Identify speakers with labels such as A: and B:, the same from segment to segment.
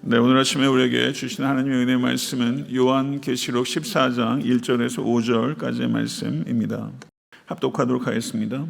A: 네, 오늘 아침에 우리에게 주신 하나님의 은혜의 말씀은 요한계시록 14장 1절에서 5절까지의 말씀입니다. 합독하도록 하겠습니다.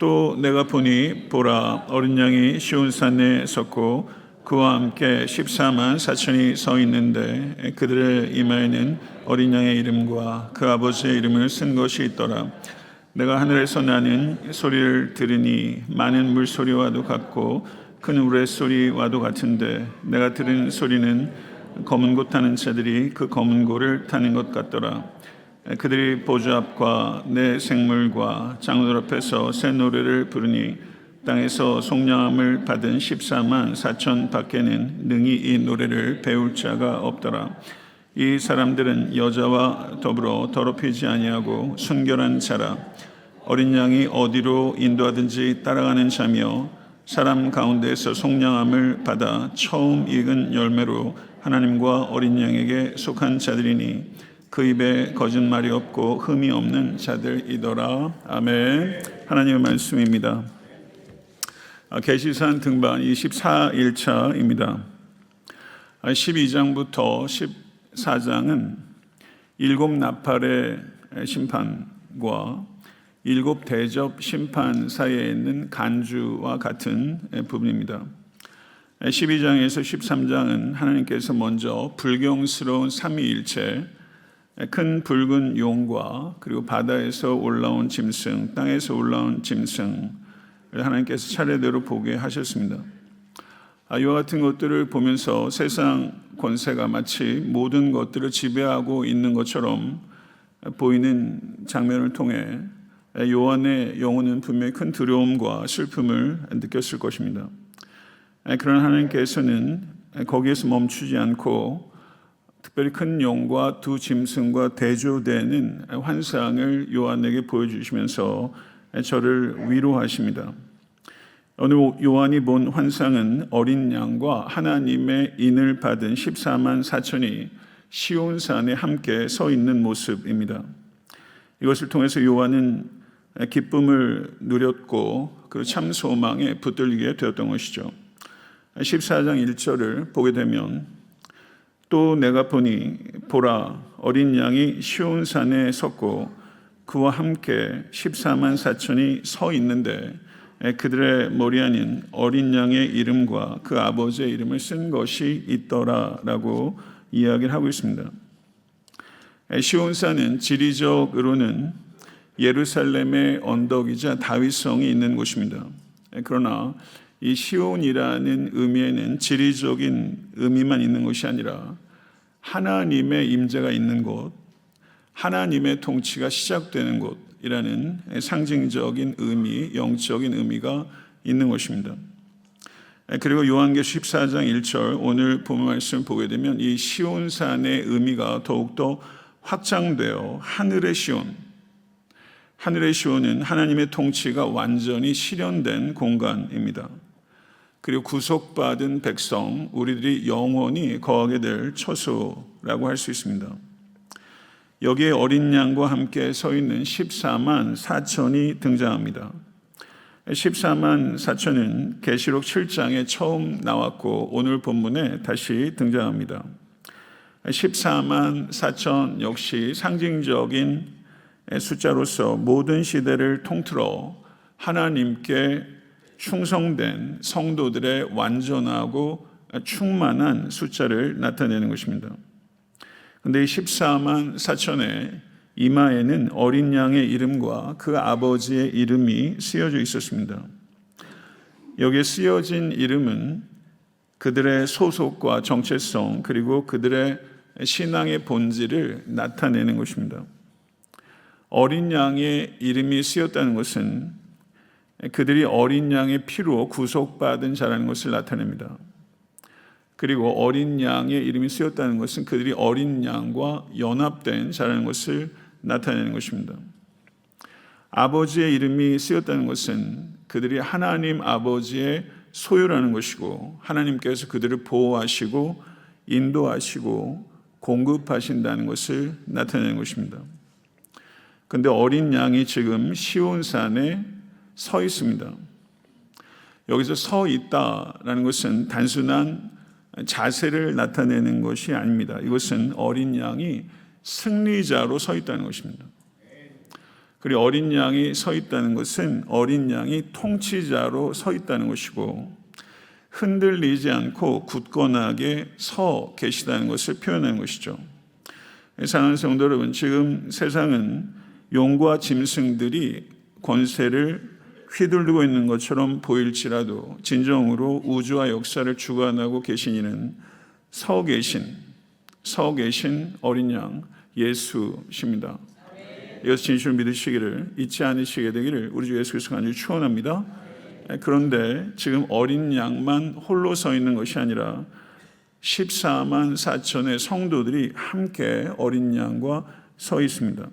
A: 또 내가 보니 보라, 어린 양이 시온산에 섰고 그와 함께 14만 4천이 서 있는데 그들의 이마에는 어린 양의 이름과 그 아버지의 이름을 쓴 것이 있더라. 내가 하늘에서 나는 소리를 들으니 많은 물소리와도 같고 큰 우레소리와도 같은데 내가 들은 소리는 검은 고 타는 자들이 그 검은 고를 타는 것 같더라. 그들이 보좌 앞과 내 생물과 장로들 앞에서 새 노래를 부르니 땅에서 속량함을 받은 14만 4천 밖에는 능히 이 노래를 배울 자가 없더라. 이 사람들은 여자와 더불어 더럽히지 아니하고 순결한 자라. 어린 양이 어디로 인도하든지 따라가는 자며 사람 가운데에서 속량함을 받아 처음 익은 열매로 하나님과 어린 양에게 속한 자들이니 그 입에 거짓말이 없고 흠이 없는 자들이더라. 아멘. 하나님의 말씀입니다. 계시산 등반 24일차입니다. 12장부터 14장은 일곱 나팔의 심판과 일곱 대접 심판 사이에 있는 간주와 같은 부분입니다. 12장에서 13장은 하나님께서 먼저 불경스러운 삼위일체, 큰 붉은 용과 그리고 바다에서 올라온 짐승, 땅에서 올라온 짐승을 하나님께서 차례대로 보게 하셨습니다. 이와 같은 것들을 보면서 세상 권세가 마치 모든 것들을 지배하고 있는 것처럼 보이는 장면을 통해 요한의 영혼은 분명히 큰 두려움과 슬픔을 느꼈을 것입니다. 그러나 하나님께서는 거기에서 멈추지 않고 특별히 큰 용과 두 짐승과 대조되는 환상을 요한에게 보여주시면서 저를 위로하십니다. 오늘 요한이 본 환상은 어린 양과 하나님의 인을 받은 14만 4천이 시온산에 함께 서 있는 모습입니다. 이것을 통해서 요한은 기쁨을 누렸고 그 참 소망에 붙들리게 되었던 것이죠. 14장 1절을 보게 되면 또 내가 보니 보라, 어린 양이 시온산에 섰고 그와 함께 14만 4천이 서 있는데 그들의 머리 안에는 어린 양의 이름과 그 아버지의 이름을 쓴 것이 있더라라고 이야기를 하고 있습니다. 시온산은 지리적으로는 예루살렘의 언덕이자 다윗성이 있는 곳입니다. 그러나 이 시온이라는 의미에는 지리적인 의미만 있는 것이 아니라 하나님의 임재가 있는 곳, 하나님의 통치가 시작되는 곳이라는 상징적인 의미, 영적인 의미가 있는 것입니다. 그리고 요한계시록 14장 1절 오늘 본문 말씀을 보게 되면 이 시온산의 의미가 더욱더 확장되어 하늘의 시온, 하늘의 시온은 하나님의 통치가 완전히 실현된 공간입니다. 그리고 구속받은 백성, 우리들이 영원히 거하게 될 처소라고 할 수 있습니다. 여기에 어린 양과 함께 서 있는 14만 4천이 등장합니다. 14만 4천은 계시록 7장에 처음 나왔고 오늘 본문에 다시 등장합니다. 14만 4천 역시 상징적인 숫자로서 모든 시대를 통틀어 하나님께 충성된 성도들의 완전하고 충만한 숫자를 나타내는 것입니다. 그런데 이 14만 4천의 이마에는 어린 양의 이름과 그 아버지의 이름이 쓰여져 있었습니다. 여기에 쓰여진 이름은 그들의 소속과 정체성 그리고 그들의 신앙의 본질을 나타내는 것입니다. 어린 양의 이름이 쓰였다는 것은 그들이 어린 양의 피로 구속받은 자라는 것을 나타냅니다. 그리고 어린 양의 이름이 쓰였다는 것은 그들이 어린 양과 연합된 자라는 것을 나타내는 것입니다. 아버지의 이름이 쓰였다는 것은 그들이 하나님 아버지의 소유라는 것이고 하나님께서 그들을 보호하시고 인도하시고 공급하신다는 것을 나타내는 것입니다. 그런데 어린 양이 지금 시온산에 서 있습니다. 여기서 서 있다라는 것은 단순한 자세를 나타내는 것이 아닙니다. 이것은 어린 양이 승리자로 서 있다는 것입니다. 그리고 어린 양이 서 있다는 것은 어린 양이 통치자로 서 있다는 것이고, 흔들리지 않고 굳건하게 서 계시다는 것을 표현하는 것이죠. 사랑하는 성도 여러분, 지금 세상은 용과 짐승들이 권세를 휘둘르고 있는 것처럼 보일지라도 진정으로 우주와 역사를 주관하고 계신 이는 서 계신 어린 양 예수십니다. 이것을 진실로 믿으시기를, 잊지 않으시게 되기를 우리 주 예수 그리스도가 간절히 축원합니다. 그런데 지금 어린 양만 홀로 서 있는 것이 아니라 14만 4천의 성도들이 함께 어린 양과 서 있습니다.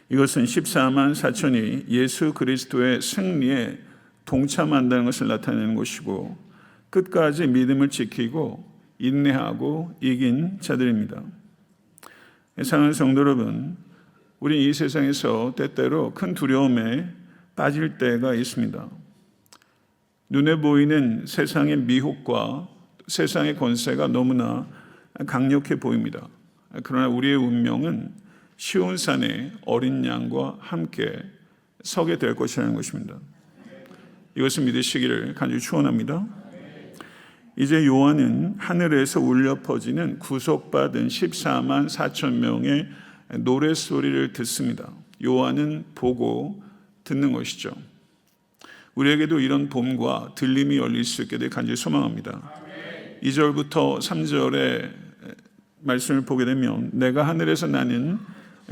A: 이것은 14만 4천이 예수 그리스도의 승리에 동참한다는 것을 나타내는 것이고, 끝까지 믿음을 지키고 인내하고 이긴 자들입니다. 사랑하는 성도 여러분, 우리는 이 세상에서 때때로 큰 두려움에 빠질 때가 있습니다. 눈에 보이는 세상의 미혹과 세상의 권세가 너무나 강력해 보입니다. 그러나 우리의 운명은 시온산에 어린 양과 함께 서게 될 것이라는 것입니다. 이것을 믿으시기를 간절히 축원합니다. 이제 요한은 하늘에서 울려 퍼지는 구속받은 14만 4천 명의 노랫소리를 듣습니다. 요한은 보고 듣는 것이죠. 우리에게도 이런 봄과 들림이 열릴 수 있게 될 간절히 소망합니다. 2절부터 3절의 말씀을 보게 되면, 내가 하늘에서 나는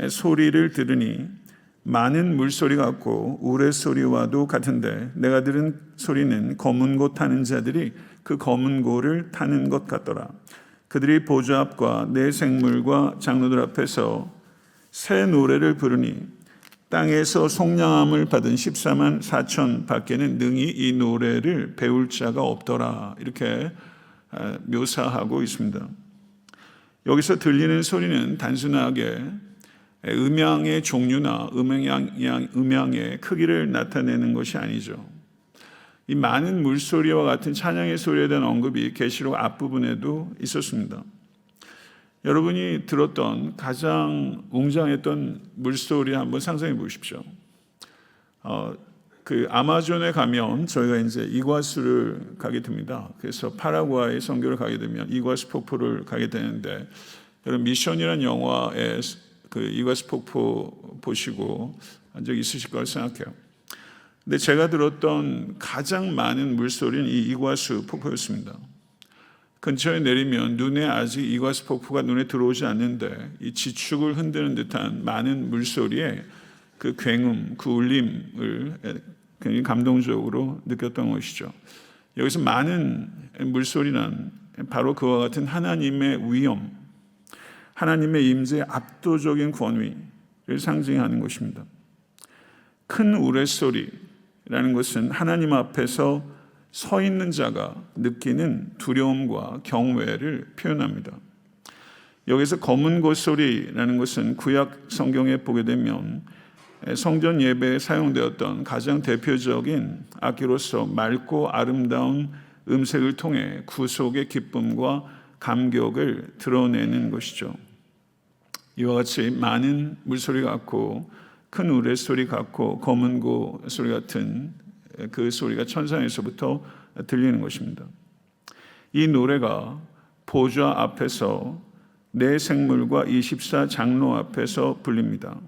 A: 소리를 들으니 많은 물소리 같고 우레소리와도 같은데, 내가 들은 소리는 검은 고 타는 자들이 그 검은 고를 타는 것 같더라. 그들이 보좌 앞과 네 생물과 장로들 앞에서 새 노래를 부르니 땅에서 속량함을 받은 14만 4천 밖에는 능히 이 노래를 배울 자가 없더라. 이렇게 묘사하고 있습니다. 여기서 들리는 소리는 단순하게 음향의 종류나 음향의 크기를 나타내는 것이 아니죠. 이 많은 물소리와 같은 찬양의 소리에 대한 언급이 계시록 앞부분에도 있었습니다. 여러분이 들었던 가장 웅장했던 물소리 한번 상상해 보십시오. 그 아마존에 가면 저희가 이제 이과수를 가게 됩니다. 그래서 파라과이 선교를 가게 되면 이과수 폭포를 가게 되는데, 여러분 미션이라는 영화에 그 이과수 폭포 보시고 한 적 있으실 걸 생각해요. 근데 제가 들었던 가장 많은 물소리는 이 이과수 폭포였습니다. 근처에 내리면 눈에 아직 이과수 폭포가 눈에 들어오지 않는데, 이 지축을 흔드는 듯한 많은 물소리에 그 굉음, 그 울림을 굉장히 감동적으로 느꼈던 것이죠. 여기서 많은 물소리는 바로 그와 같은 하나님의 위엄, 하나님의 임재의 압도적인 권위를 상징하는 것입니다. 큰 우레소리라는 것은 하나님 앞에서 서 있는 자가 느끼는 두려움과 경외를 표현합니다. 여기서 검은 고소리라는 것은 구약 성경에 보게 되면 성전 예배에 사용되었던 가장 대표적인 악기로서 맑고 아름다운 음색을 통해 구속의 기쁨과 감격을 드러내는 것이죠. 이와 같이 많은 물소리 같고 큰 우레소리 같고 검은 고 소리 같은 그 소리가 천상에서부터 들리는 것입니다. 이 노래가 보좌 앞에서 네 생물과 24 장로 앞에서 불립니다.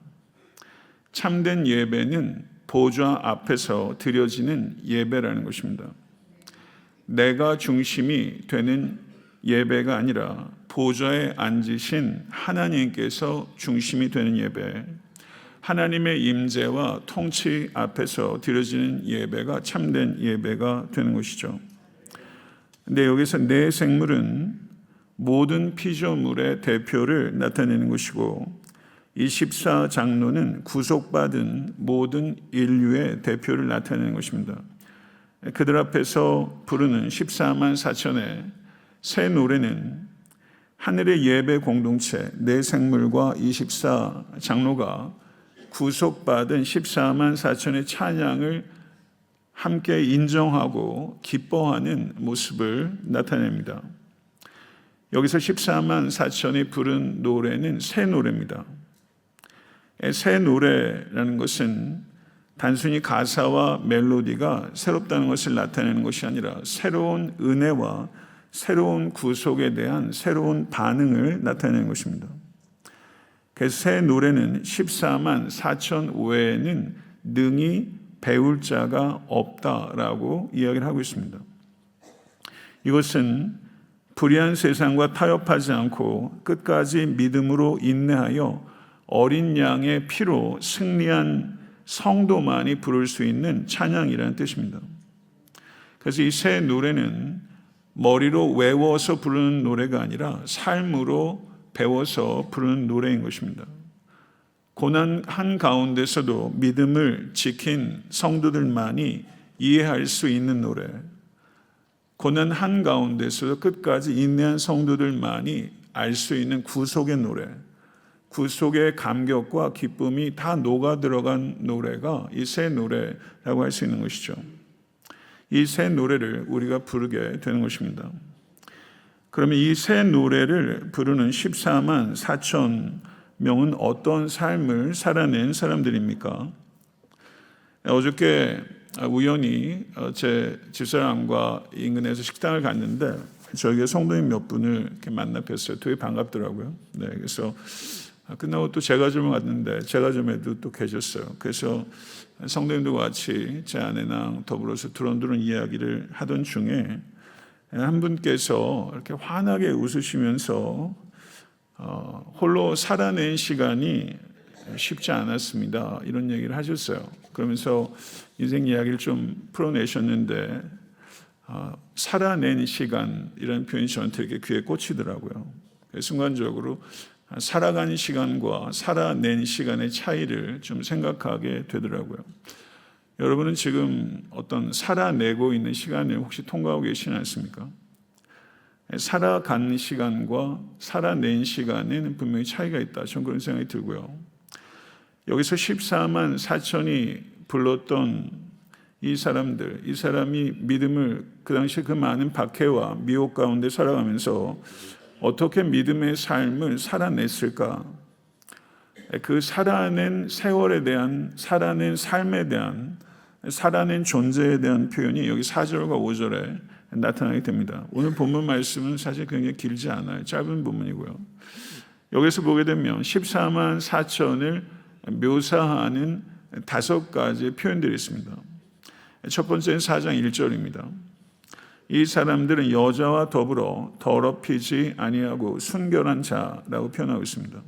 A: 참된 예배는 보좌 앞에서 드려지는 예배라는 것입니다. 내가 중심이 되는 예배가 아니라 보좌에 앉으신 하나님께서 중심이 되는 예배, 하나님의 임재와 통치 앞에서 드려지는 예배가 참된 예배가 되는 것이죠. 근데 여기서 네 생물은 모든 피조물의 대표를 나타내는 것이고, 24 장로는 구속받은 모든 인류의 대표를 나타내는 것입니다. 그들 앞에서 부르는 14만 4천의 새 노래는 하늘의 예배 공동체 네 생물과 24 장로가 구속받은 14만 4천의 찬양을 함께 인정하고 기뻐하는 모습을 나타냅니다. 여기서 14만 4천이 부른 노래는 새 노래입니다. 새 노래라는 것은 단순히 가사와 멜로디가 새롭다는 것을 나타내는 것이 아니라 새로운 은혜와 새로운 구속에 대한 새로운 반응을 나타내는 것입니다. 그래서 새 노래는 14만 4천 외에는 능히 배울 자가 없다라고 이야기를 하고 있습니다. 이것은 불의한 세상과 타협하지 않고 끝까지 믿음으로 인내하여 어린 양의 피로 승리한 성도만이 부를 수 있는 찬양이라는 뜻입니다. 그래서 이 새 노래는 머리로 외워서 부르는 노래가 아니라 삶으로 배워서 부르는 노래인 것입니다. 고난 한가운데서도 믿음을 지킨 성도들만이 이해할 수 있는 노래, 고난 한가운데서도 끝까지 인내한 성도들만이 알 수 있는 구속의 노래, 구속의 감격과 기쁨이 다 녹아 들어간 노래가 이 새 노래라고 할 수 있는 것이죠. 이 새 노래를 우리가 부르게 되는 것입니다. 그러면 이 새 노래를 부르는 14만 4천 명은 어떤 삶을 살아낸 사람들입니까? 어저께 우연히 제 집사람과 인근에서 식당을 갔는데 저에게 성도님 몇 분을 이렇게 만나 뵀어요. 되게 반갑더라고요. 네, 그래서 끝나고 또 제과점을 갔는데 제과점에도 또 계셨어요. 그래서 성도님들과 같이 제 아내랑 더불어서 두런두런 이야기를 하던 중에 한 분께서 이렇게 환하게 웃으시면서 홀로 살아낸 시간이 쉽지 않았습니다. 이런 얘기를 하셨어요. 그러면서 인생 이야기를 좀 풀어내셨는데 살아낸 시간이라는 표현이 저한테 이렇게 귀에 꽂히더라고요. 순간적으로 살아간 시간과 살아낸 시간의 차이를 좀 생각하게 되더라고요. 여러분은 지금 어떤 살아내고 있는 시간을 혹시 통과하고 계시지 않습니까? 살아간 시간과 살아낸 시간에는 분명히 차이가 있다. 저는 그런 생각이 들고요. 여기서 14만 4천이 불렀던 이 사람들, 이 사람이 믿음을 그 당시에 그 많은 박해와 미혹 가운데 살아가면서 어떻게 믿음의 삶을 살아냈을까? 그 살아낸 세월에 대한, 살아낸 삶에 대한, 살아낸 존재에 대한 표현이 여기 4절과 5절에 나타나게 됩니다. 오늘 본문 말씀은 사실 굉장히 길지 않아요. 짧은 본문이고요. 여기서 보게 되면 14만 4천을 묘사하는 5가지 표현들이 있습니다. 첫 번째는 4장 1절입니다. 이 사람들은 여자와 더불어 더럽히지 아니하고 순결한 자라고 표현하고 있습니다.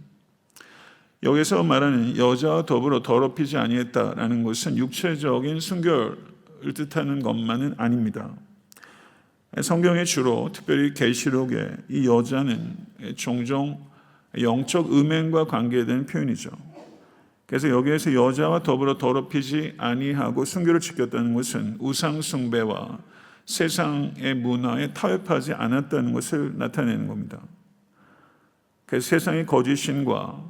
A: 여기서 말하는 여자와 더불어 더럽히지 아니했다라는 것은 육체적인 순결을 뜻하는 것만은 아닙니다. 성경에 주로 특별히 계시록에 이 여자는 종종 영적 음행과 관계된 표현이죠. 그래서 여기에서 여자와 더불어 더럽히지 아니하고 순결을 지켰다는 것은 우상 숭배와 세상의 문화에 타협하지 않았다는 것을 나타내는 겁니다. 그래서 세상의 거짓 신과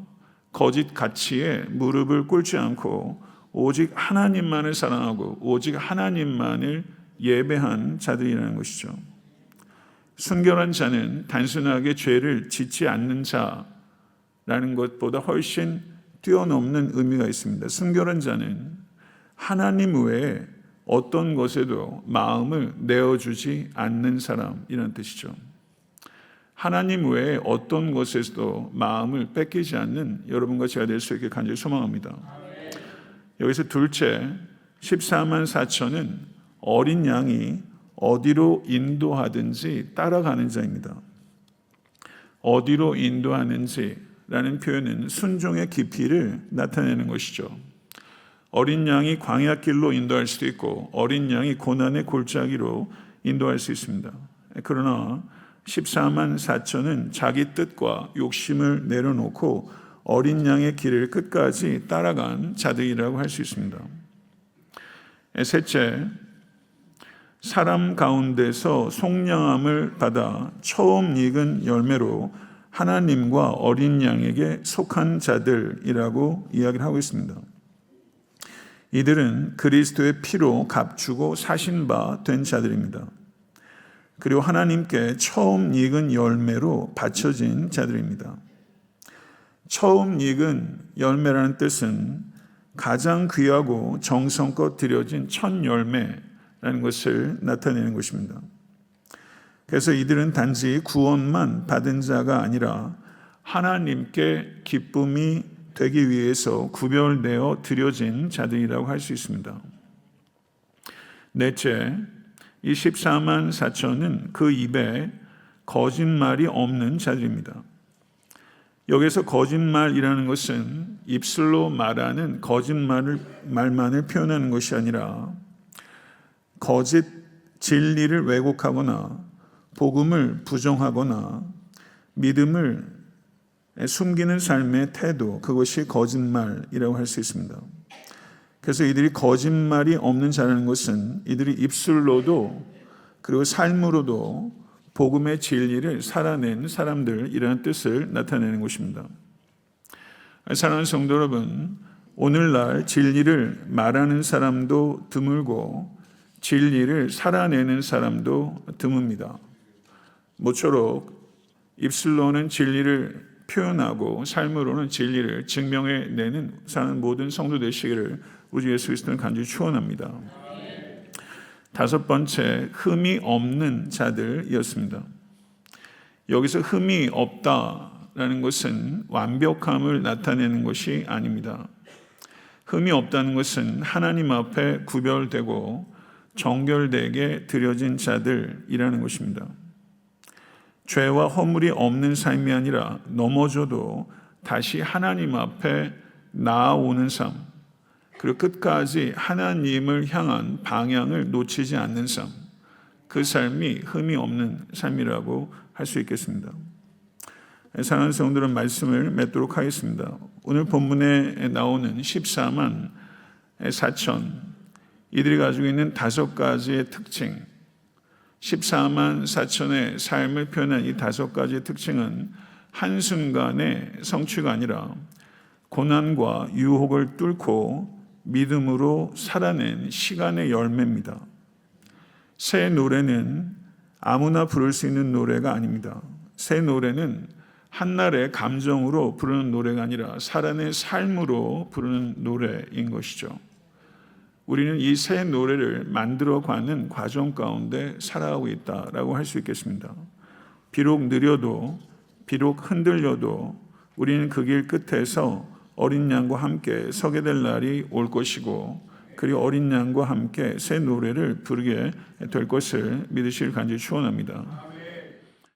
A: 거짓 가치에 무릎을 꿇지 않고 오직 하나님만을 사랑하고 오직 하나님만을 예배한 자들이라는 것이죠. 순결한 자는 단순하게 죄를 짓지 않는 자라는 것보다 훨씬 뛰어넘는 의미가 있습니다. 순결한 자는 하나님 외에 어떤 것에도 마음을 내어주지 않는 사람이라는 뜻이죠. 하나님 외에 어떤 것에서도 마음을 뺏기지 않는 여러분과 제가 될 수 있게 간절히 소망합니다. 여기서 둘째, 14만 4천은 어린 양이 어디로 인도하든지 따라가는 자입니다. 어디로 인도하는지라는 표현은 순종의 깊이를 나타내는 것이죠. 어린 양이 광야길로 인도할 수도 있고 어린 양이 고난의 골짜기로 인도할 수 있습니다. 그러나 14만 4천은 자기 뜻과 욕심을 내려놓고 어린 양의 길을 끝까지 따라간 자들이라고 할 수 있습니다. 셋째, 사람 가운데서 속량함을 받아 처음 익은 열매로 하나님과 어린 양에게 속한 자들이라고 이야기를 하고 있습니다. 이들은 그리스도의 피로 값주고 사신 바 된 자들입니다. 그리고 하나님께 처음 익은 열매로 바쳐진 자들입니다. 처음 익은 열매라는 뜻은 가장 귀하고 정성껏 들여진 첫 열매라는 것을 나타내는 것입니다. 그래서 이들은 단지 구원만 받은 자가 아니라 하나님께 기쁨이 되기 위해서 구별되어 드려진 자들이라고 할 수 있습니다. 넷째, 이 14만 4천은 그 입에 거짓말이 없는 자들입니다. 여기서 거짓말이라는 것은 입술로 말하는 말만을 표현하는 것이 아니라 거짓 진리를 왜곡하거나 복음을 부정하거나 믿음을 숨기는 삶의 태도, 그것이 거짓말이라고 할 수 있습니다. 그래서 이들이 거짓말이 없는 자라는 것은 이들이 입술로도 그리고 삶으로도 복음의 진리를 살아낸 사람들이라는 뜻을 나타내는 것입니다. 사랑하는 성도 여러분, 오늘날 진리를 말하는 사람도 드물고 진리를 살아내는 사람도 드뭅니다. 모쪼록 입술로는 진리를 표현하고 삶으로는 진리를 증명해내는 사는 모든 성도 되시기를 우리 예수 그리스도는 간절히 축원합니다. 다섯 번째, 흠이 없는 자들이었습니다. 여기서 흠이 없다라는 것은 완벽함을 나타내는 것이 아닙니다. 흠이 없다는 것은 하나님 앞에 구별되고 정결되게 드려진 자들이라는 것입니다. 죄와 허물이 없는 삶이 아니라 넘어져도 다시 하나님 앞에 나아오는 삶, 그리고 끝까지 하나님을 향한 방향을 놓치지 않는 삶, 그 삶이 흠이 없는 삶이라고 할 수 있겠습니다. 사랑하는 성도들은 말씀을 맺도록 하겠습니다. 오늘 본문에 나오는 14만 4천, 이들이 가지고 있는 다섯 가지의 특징, 14만 4천의 삶을 표현한 이 다섯 가지의 특징은 한순간의 성취가 아니라 고난과 유혹을 뚫고 믿음으로 살아낸 시간의 열매입니다. 새 노래는 아무나 부를 수 있는 노래가 아닙니다. 새 노래는 한날의 감정으로 부르는 노래가 아니라 살아낸 삶으로 부르는 노래인 것이죠. 우리는 이 새 노래를 만들어가는 과정 가운데 살아가고 있다라고 할 수 있겠습니다. 비록 느려도, 비록 흔들려도 우리는 그 길 끝에서 어린 양과 함께 서게 될 날이 올 것이고, 그리고 어린 양과 함께 새 노래를 부르게 될 것을 믿으시길 간절히 축원합니다.